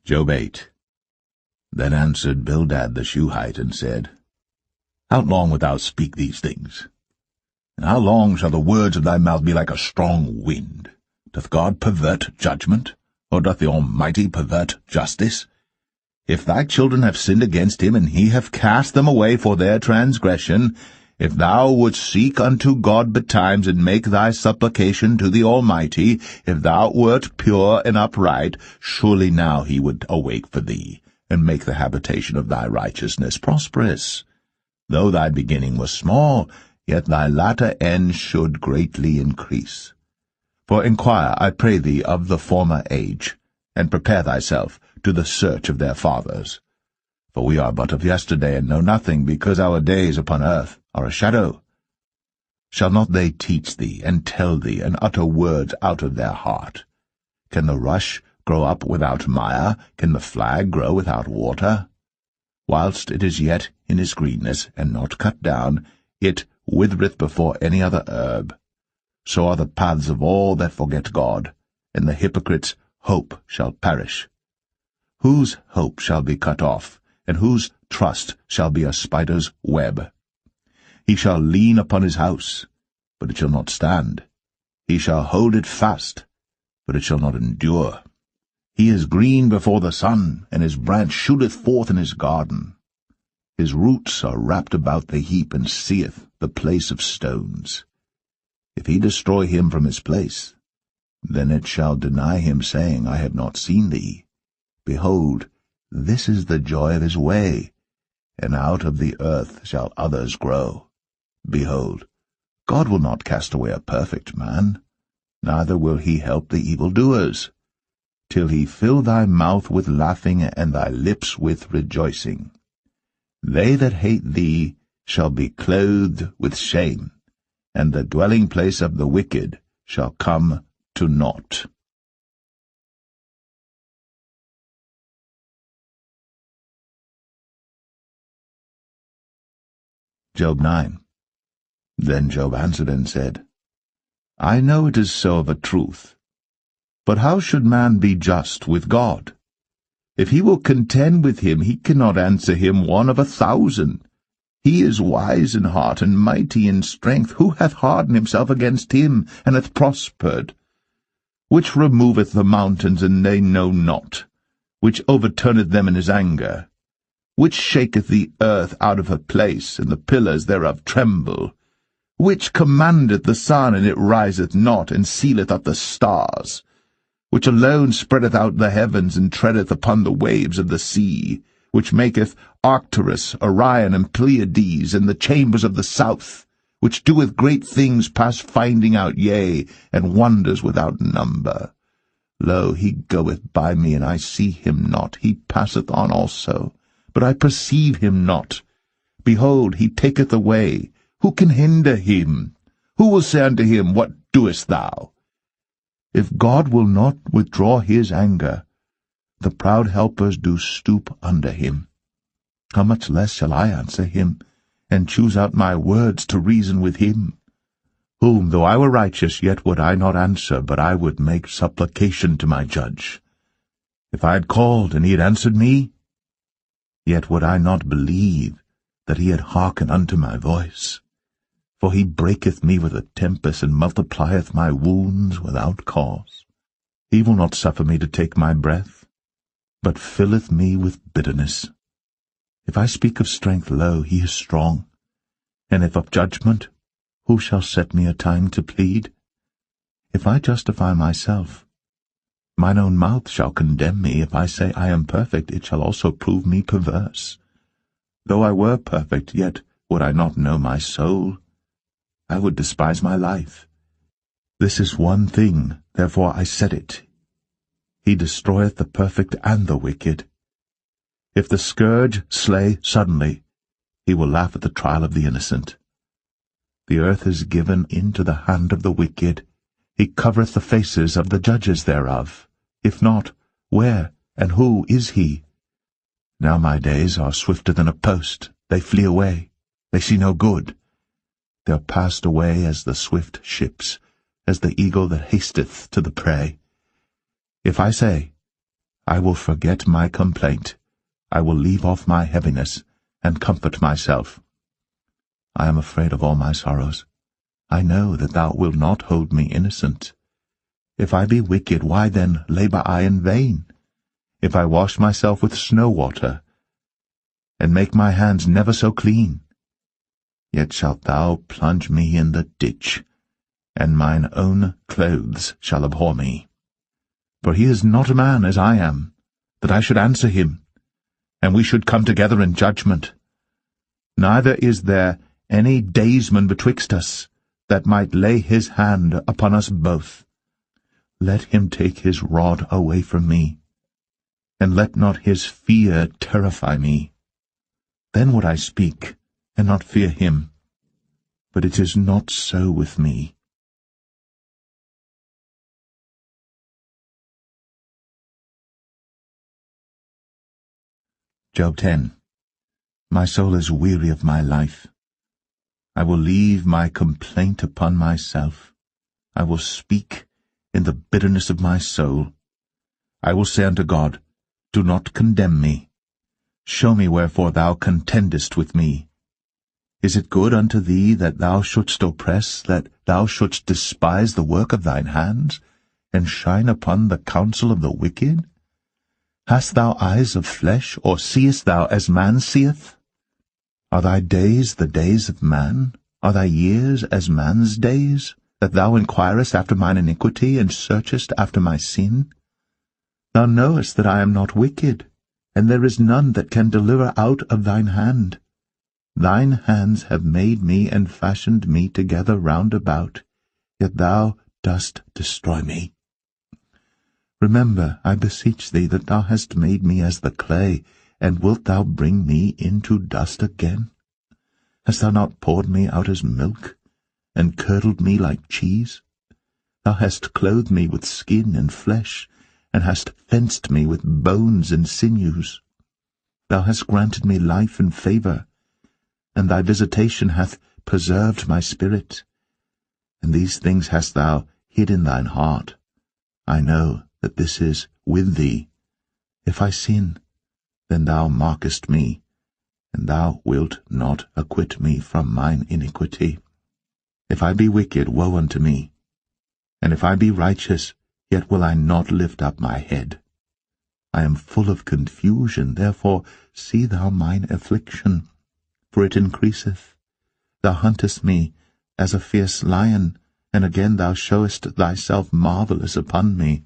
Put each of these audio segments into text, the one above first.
Job 8. Then answered Bildad the Shuhite, and said, How long wilt thou speak these things? And how long shall the words of thy mouth be like a strong wind? Doth God pervert judgment, or doth the Almighty pervert justice? If thy children have sinned against him, and he have cast them away for their transgression, if thou wouldst seek unto God betimes, and make thy supplication to the Almighty, if thou wert pure and upright, surely now he would awake for thee, and make the habitation of thy righteousness prosperous. Though thy beginning was small, yet thy latter end should greatly increase. For inquire, I pray thee, of the former age, and prepare thyself to the search of their fathers. For we are but of yesterday, and know nothing, because our days upon earth are a shadow. Shall not they teach thee, and tell thee, and utter words out of their heart? Can the rush grow up without mire? Can the flag grow without water? Whilst it is yet in his greenness, and not cut down, it withereth before any other herb. So are the paths of all that forget God, and the hypocrite's hope shall perish. Whose hope shall be cut off, and whose trust shall be a spider's web? He shall lean upon his house, but it shall not stand. He shall hold it fast, but it shall not endure. He is green before the sun, and his branch shooteth forth in his garden. His roots are wrapped about the heap, and seeth the place of stones. If he destroy him from his place, then it shall deny him, saying, I have not seen thee. Behold, this is the joy of his way, and out of the earth shall others grow. Behold, God will not cast away a perfect man, neither will he help the evildoers, till he fill thy mouth with laughing, and thy lips with rejoicing. They that hate thee shall be clothed with shame, and the dwelling place of the wicked shall come to naught. Job 9. Then Job answered and said, I know it is so of a truth. But how should man be just with God? If he will contend with him, he cannot answer him 1 of 1,000. He is wise in heart, and mighty in strength. Who hath hardened himself against him, and hath prospered? Which removeth the mountains, and they know not? Which overturneth them in his anger? Which shaketh the earth out of her place, and the pillars thereof tremble? Which commandeth the sun, and it riseth not, and sealeth up the stars? Which alone spreadeth out the heavens, and treadeth upon the waves of the sea? Which maketh Arcturus, Orion, and Pleiades, and the chambers of the south? Which doeth great things past finding out, yea, and wonders without number? Lo, he goeth by me, and I see him not. He passeth on also, but I perceive him not. Behold, he taketh away. Who can hinder him? Who will say unto him, What doest thou? If God will not withdraw his anger, the proud helpers do stoop under him. How much less shall I answer him, and choose out my words to reason with him? Whom, though I were righteous, yet would I not answer, but I would make supplication to my judge. If I had called, and he had answered me, yet would I not believe that he had hearkened unto my voice. For he breaketh me with a tempest, and multiplieth my wounds without cause. He will not suffer me to take my breath, but filleth me with bitterness. If I speak of strength, lo, he is strong. And if of judgment, who shall set me a time to plead? If I justify myself, mine own mouth shall condemn me. If I say I am perfect, it shall also prove me perverse. Though I were perfect, yet would I not know my soul. I would despise my life. This is one thing, therefore I said it. He destroyeth the perfect and the wicked. If the scourge slay suddenly, he will laugh at the trial of the innocent. The earth is given into the hand of the wicked. He covereth the faces of the judges thereof. If not, where and who is he? Now my days are swifter than a post. They flee away. They see no good. They are passed away as the swift ships, as the eagle that hasteth to the prey. If I say, I will forget my complaint. I will leave off my heaviness, and comfort myself. I am afraid of all my sorrows. I know that thou wilt not hold me innocent. If I be wicked, why then labour I in vain? If I wash myself with snow water, and make my hands never so clean, yet shalt thou plunge me in the ditch, and mine own clothes shall abhor me. For he is not a man as I am, that I should answer him, and we should come together in judgment. Neither is there any daysman betwixt us, that might lay his hand upon us both. Let him take his rod away from me, and let not his fear terrify me. Then would I speak, and not fear him. But it is not so with me. Job 10. My soul is weary of my life. I will leave my complaint upon myself. I will speak in the bitterness of my soul. I will say unto God, do not condemn me. Show me wherefore thou contendest with me. Is it good unto thee that thou shouldst oppress, that thou shouldst despise the work of thine hands, and shine upon the counsel of the wicked? Hast thou eyes of flesh, or seest thou as man seeth? Are thy days the days of man? Are thy years as man's days, that thou inquirest after mine iniquity, and searchest after my sin? Thou knowest that I am not wicked, and there is none that can deliver out of thine hand. Thine hands have made me and fashioned me together round about, yet thou dost destroy me. Remember, I beseech thee, that thou hast made me as the clay, and wilt thou bring me into dust again? Hast thou not poured me out as milk, and curdled me like cheese? Thou hast clothed me with skin and flesh, and hast fenced me with bones and sinews. Thou hast granted me life and favour, and thy visitation hath preserved my spirit. And these things hast thou hid in thine heart. I know that this is with thee. If I sin, then thou markest me, and thou wilt not acquit me from mine iniquity. If I be wicked, woe unto me. And if I be righteous, yet will I not lift up my head. I am full of confusion, therefore see thou mine affliction, for it increaseth. Thou huntest me as a fierce lion, and again thou showest thyself marvellous upon me.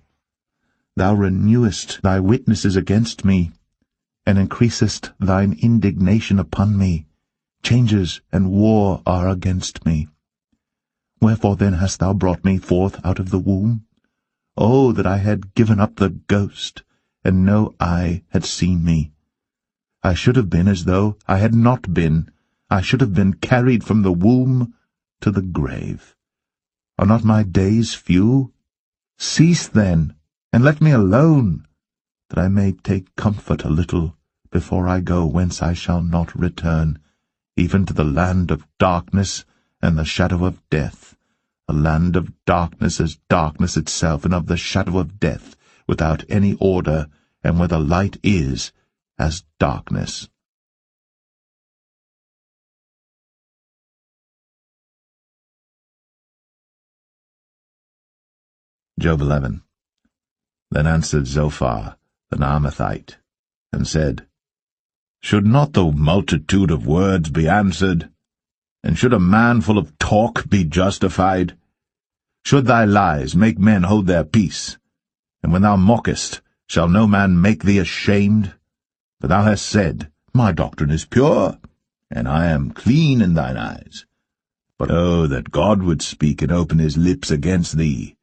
Thou renewest thy witnesses against me, and increasest thine indignation upon me. Changes and war are against me. Wherefore then hast thou brought me forth out of the womb? Oh, that I had given up the ghost, and no eye had seen me. I should have been as though I had not been. I should have been carried from the womb to the grave. Are not my days few? Cease then, and let me alone, that I may take comfort a little before I go whence I shall not return, even to the land of darkness and the shadow of death, a land of darkness as darkness itself, and of the shadow of death, without any order, and where the light is as darkness. Job 11. Then answered Zophar the Naamathite, and said, Should not the multitude of words be answered? And should a man full of talk be justified? Should thy lies make men hold their peace? And when thou mockest, shall no man make thee ashamed? For thou hast said, My doctrine is pure, and I am clean in thine eyes. But oh, that God would speak and open his lips against thee,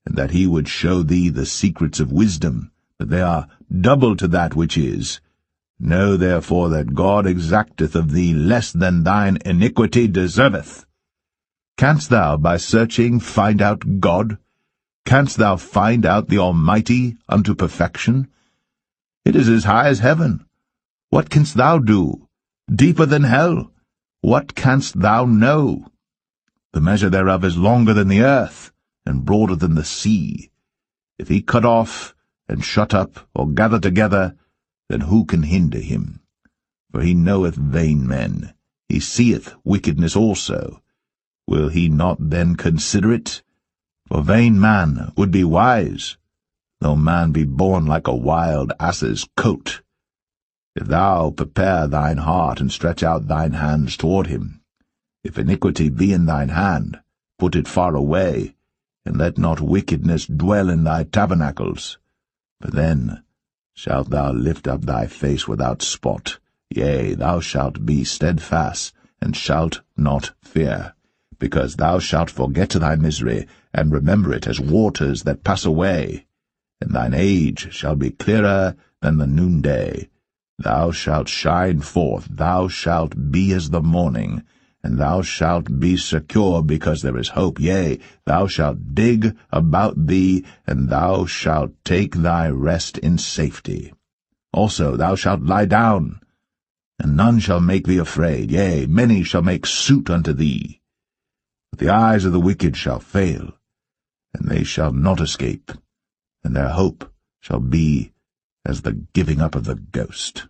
and that he would show thee the secrets of wisdom, that they are double to that which is. Know therefore that God exacteth of thee less than thine iniquity deserveth. Canst thou by searching find out God? Canst thou find out the Almighty unto perfection? It is as high as heaven. What canst thou do? Deeper than hell. What canst thou know? The measure thereof is longer than the earth, and broader than the sea. If he cut off, and shut up, or gather together, then who can hinder him? For he knoweth vain men, he seeth wickedness also. Will he not then consider it? For vain man would be wise, though man be born like a wild ass's coat. If thou prepare thine heart, and stretch out thine hands toward him, if iniquity be in thine hand, put it far away, and let not wickedness dwell in thy tabernacles. For then shalt thou lift up thy face without spot, yea, thou shalt be steadfast, and shalt not fear, because thou shalt forget thy misery, and remember it as waters that pass away. And thine age shall be clearer than the noonday. Thou shalt shine forth, thou shalt be as the morning, and thou shalt be secure, because there is hope. Yea, thou shalt dig about thee, and thou shalt take thy rest in safety. Also thou shalt lie down, and none shall make thee afraid. Yea, many shall make suit unto thee. But the eyes of the wicked shall fail, and they shall not escape, and their hope shall be as the giving up of the ghost.